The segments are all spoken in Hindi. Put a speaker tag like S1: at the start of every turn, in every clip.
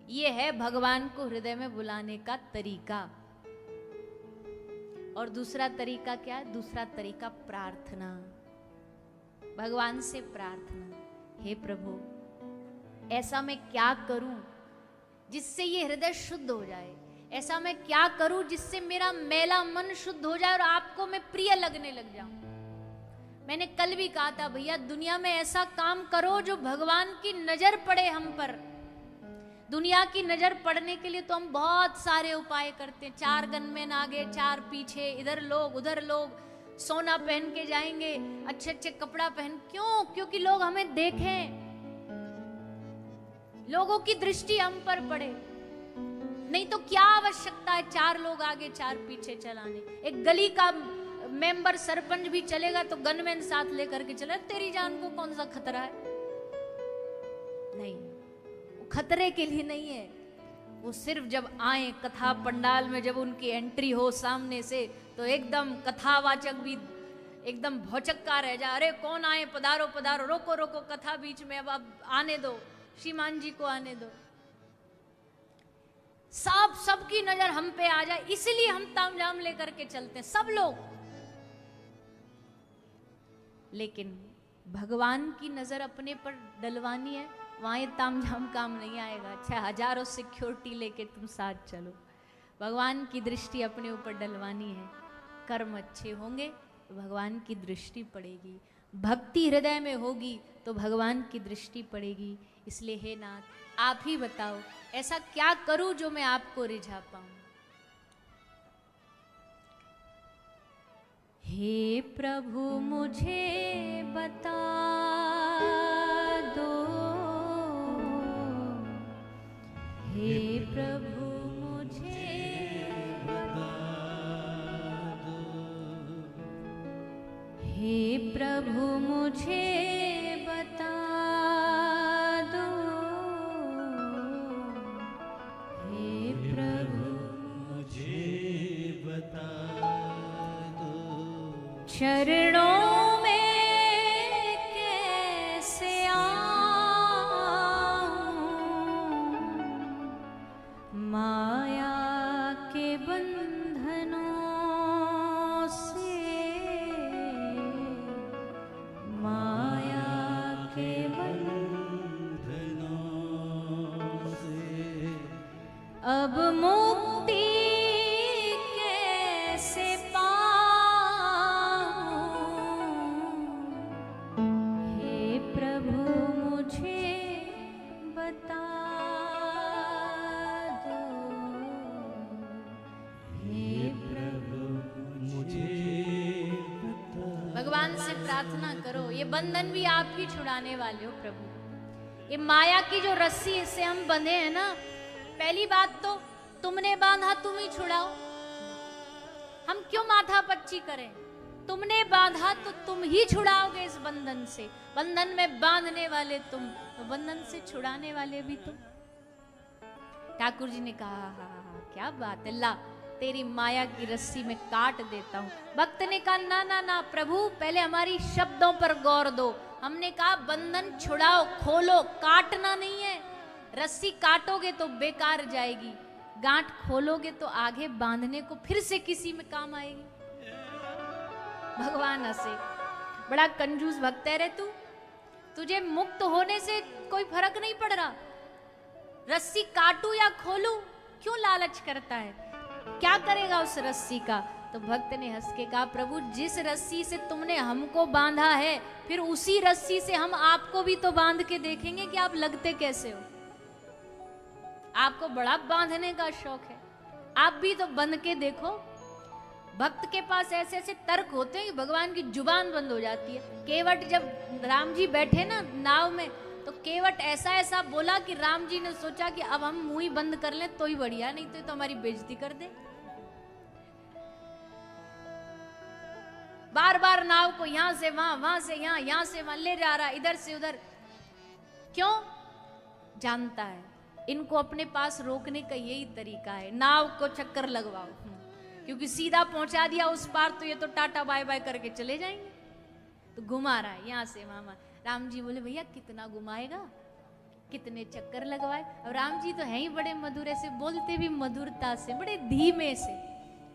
S1: ये है भगवान को हृदय में बुलाने का तरीका। और दूसरा तरीका क्या है? दूसरा तरीका प्रार्थना, भगवान से प्रार्थना। हे प्रभु, ऐसा मैं क्या करूं जिससे ये हृदय शुद्ध हो जाए, ऐसा मैं क्या करूं जिससे मेरा मैला मन शुद्ध हो जाए और आपको मैं प्रिय लगने लग जाऊं। मैंने कल भी कहा था, भैया दुनिया में ऐसा काम करो जो भगवान की नजर पड़े हम पर। दुनिया की नजर पड़ने के लिए तो हम बहुत सारे उपाय करते हैं, 4 गनमैन आगे 4 पीछे, इधर लोग उधर लोग, सोना पहन के जाएंगे, अच्छे अच्छे कपड़ा पहन। क्यों? क्योंकि लोग हमें देखें, लोगों की दृष्टि हम पर पड़े। नहीं तो क्या आवश्यकता है 4 लोग आगे 4 पीछे चलाने। एक गली का मेंबर सरपंच भी चलेगा तो गनमैन साथ लेकर के चले, तेरी जान को कौन सा खतरा है? नहीं, वो खतरे के लिए नहीं है। वो सिर्फ जब आए कथा पंडाल में, जब उनकी एंट्री हो सामने से, तो एकदम कथावाचक भी एकदम भौचक्का रह जा, अरे कौन आए, पधारो पधारो, रोको रोको कथा बीच में, अब आने दो, श्रीमान जी को आने दो। सबकी नजर हम पे आ जाए, इसलिए हम तामझाम लेकर के चलते हैं सब लोग। लेकिन भगवान की नजर अपने पर डलवानी है, वहां ये तामझाम काम नहीं आएगा। अच्छा, हजारों सिक्योरिटी लेके तुम साथ चलो, भगवान की दृष्टि अपने ऊपर डलवानी है। कर्म अच्छे होंगे तो भगवान की दृष्टि पड़ेगी, भक्ति हृदय में होगी तो भगवान की दृष्टि पड़ेगी। इसलिए हे नाथ, आप ही बताओ, ऐसा क्या करूं जो मैं आपको रिझा पाऊं। हे प्रभु मुझे बता दो, हे प्रभु मुझे बता दो, हे प्रभु मुझे बता दो, हे प्रभु मुझे बता दो, चरणों में कैसे आऊं, माया के बंधनों से, माया के बंधनों से अब मुक्ति कैसे पाऊं। हे प्रभु मुझे बता दो, हे प्रभु मुझे बता। भगवान से प्रार्थना करो, ये बंधन भी आप ही छुड़ाने वाले हो प्रभु। ये माया की जो रस्सी से हम बंधे हैं ना, पहली बात तो तुमने बांधा तुम ही छुड़ाओ, हम क्यों माथा पच्ची करें। तुमने बांधा तो तुम ही छुड़ाओगे इस बंधन से। बंधन में बांधने वाले तुम, तो बंधन से छुड़ाने वाले भी तुम। ठाकुर जी ने कहा, क्या बात है, ला तेरी माया की रस्सी में काट देता हूं। भक्त ने कहा, ना ना ना प्रभु, पहले हमारी शब्दों पर गौर दो। हमने कहा बंधन छुड़ाओ, खोलो, काटना नहीं है। रस्सी काटोगे तो बेकार जाएगी, गांठ खोलोगे तो आगे बांधने को फिर से किसी में काम आएगी। भगवान हंसे, बड़ा कंजूस भक्त है रे तू, तुझे मुक्त होने से कोई फर्क नहीं पड़ रहा, रस्सी काटू या खोलू क्यों लालच करता है, क्या करेगा उस रस्सी का। तो भक्त ने हंस के कहा, प्रभु जिस रस्सी से तुमने हमको बांधा है, फिर उसी रस्सी से हम आपको भी तो बांध के देखेंगे कि आप लगते कैसे हो। आपको बड़ा बांधने का शौक है, आप भी तो बंध के देखो। भक्त के पास ऐसे ऐसे तर्क होते हैं कि भगवान की जुबान बंद हो जाती है। केवट जब राम जी बैठे ना नाव में, तो केवट ऐसा ऐसा बोला कि राम जी ने सोचा कि अब हम मुंह ही बंद कर लें तो ही बढ़िया, नहीं तो हमारी बेइज्जती कर दे। बार बार नाव को यहां से वहां, वहां से यहां, यहां से वहां ले जा रहा, इधर से उधर। क्यों? जानता है इनको अपने पास रोकने का यही तरीका है, नाव को चक्कर लगवाओ, क्योंकि सीधा पहुंचा दिया उस पार तो ये तो टाटा बाय बाय करके चले जाएंगे। तो घुमा रहा है यहां से वहां। राम जी बोले, भैया कितना घुमाएगा, कितने चक्कर लगवाए। अब राम जी तो हैं ही बड़े मधुर, ऐसे बोलते भी मधुरता से, बड़े धीमे से,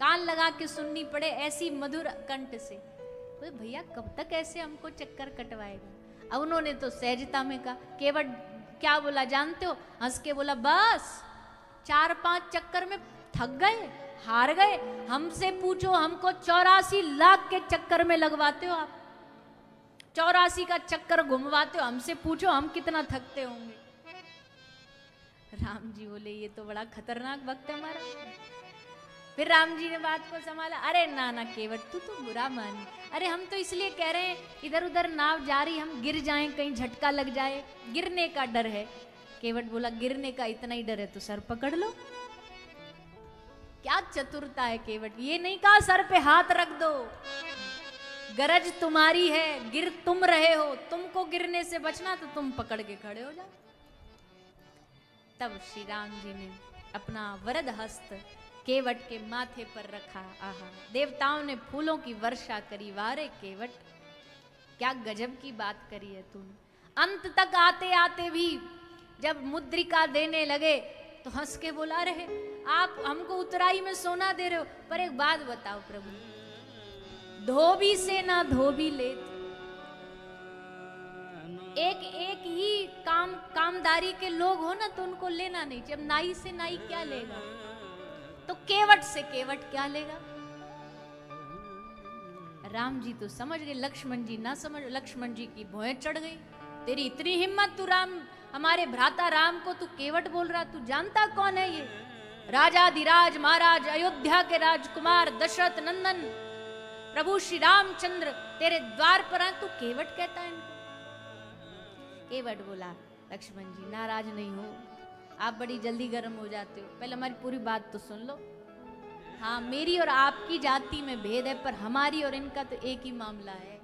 S1: कान लगा के सुननी पड़े ऐसी मधुर कंठ से। तो भैया कब तक ऐसे हमको चक्कर कटवाएगा। अब उन्होंने तो सहजता में कहा, केवट क्या बोला जानते हो? हंस के बोला, बस 4-5 चक्कर में थक गए, हार गए, हमसे पूछो, हमको 84 लाख के चक्कर में लगवाते हो आप, 84 का चक्कर घुमवाते हो, हमसे पूछो हम कितना थकते होंगे। राम जी बोले, ये तो बड़ा खतरनाक वक्त है हमारा। फिर राम जी ने बात को संभाला, अरे ना ना केवट, तू तो बुरा मानी, अरे हम तो इसलिए कह रहे हैं इधर उधर नाव जा रही, हम गिर जाएं, कहीं झटका लग जाए, गिरने का डर है। केवट बोला, गिरने का इतना ही डर है तो सर पकड़ लो। क्या चतुरता है केवट, ये नहीं कहा सर पे हाथ रख दो, गरज तुम्हारी है, गिर तुम रहे हो, तुमको गिरने से बचना तो तुम पकड़ के खड़े हो जाओ। तब श्री राम जी ने अपना वरद हस्त केवट के माथे पर रखा। आहा, देवताओं ने फूलों की वर्षा करी। वारे केवट, क्या गजब की बात करी है तूने। अंत तक आते आते भी जब मुद्रिका देने लगे तो हंस के बोला, रहे आप हमको उतराई में सोना दे रहे हो, पर एक बात बताओ प्रभु, धोबी से ना धोबी ले, एक एक ही कामदारी के लोग हो ना तो उनको लेना नहीं। जब नाई से नाई क्या लेगा, तो केवट से केवट क्या लेगा। राम जी तो समझ गए, लक्ष्मण जी ना समझ। लक्ष्मण जी की भौहें चढ़ गई, तेरी इतनी हिम्मत, तू राम, हमारे भ्राता राम को तू केवट बोल रहा, तू जानता कौन है ये? राजाधिराज महाराज, अयोध्या के राजकुमार, दशरथ नंदन प्रभु श्री रामचंद्र तेरे द्वार पर आए, तू केवट कहता है इनको। केवट बोला, लक्ष्मण जी नाराज नहीं हो, आप बड़ी जल्दी गर्म हो जाते हो, पहले हमारी पूरी बात तो सुन लो। हाँ, मेरी और आपकी जाति में भेद है, पर हमारी और इनका तो एक ही मामला है,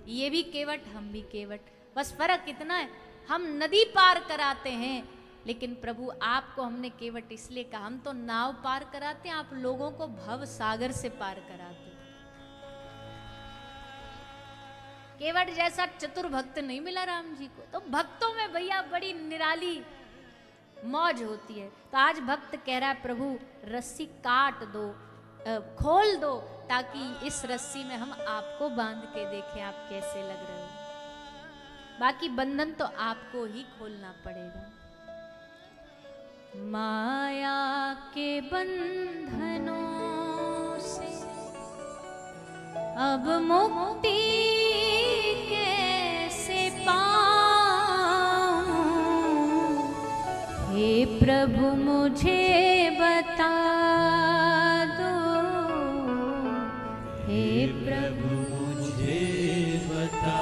S1: ये भी केवट हम भी केवट, बस फर्क इतना है हम नदी पार कराते हैं, लेकिन प्रभु आपको हमने केवट इसलिए कहा, हम तो नाव पार कराते हैं, आप लोगों को भव सागर से पार कराते। केवट जैसा चतुर भक्त नहीं मिला राम जी को। तो भक्तों में भैया बड़ी निराली मौज होती है। तो आज भक्त कह रहा है, प्रभु रस्सी काट दो, खोल दो, ताकि इस रस्सी में हम आपको बांध के देखें आप कैसे लग रहे हो। बाकी बंधन तो आपको ही खोलना पड़ेगा। माया के बंधनों से अब मुक्ति कैसे पाऊं, हे प्रभु मुझे बता दो, हे प्रभु मुझे बता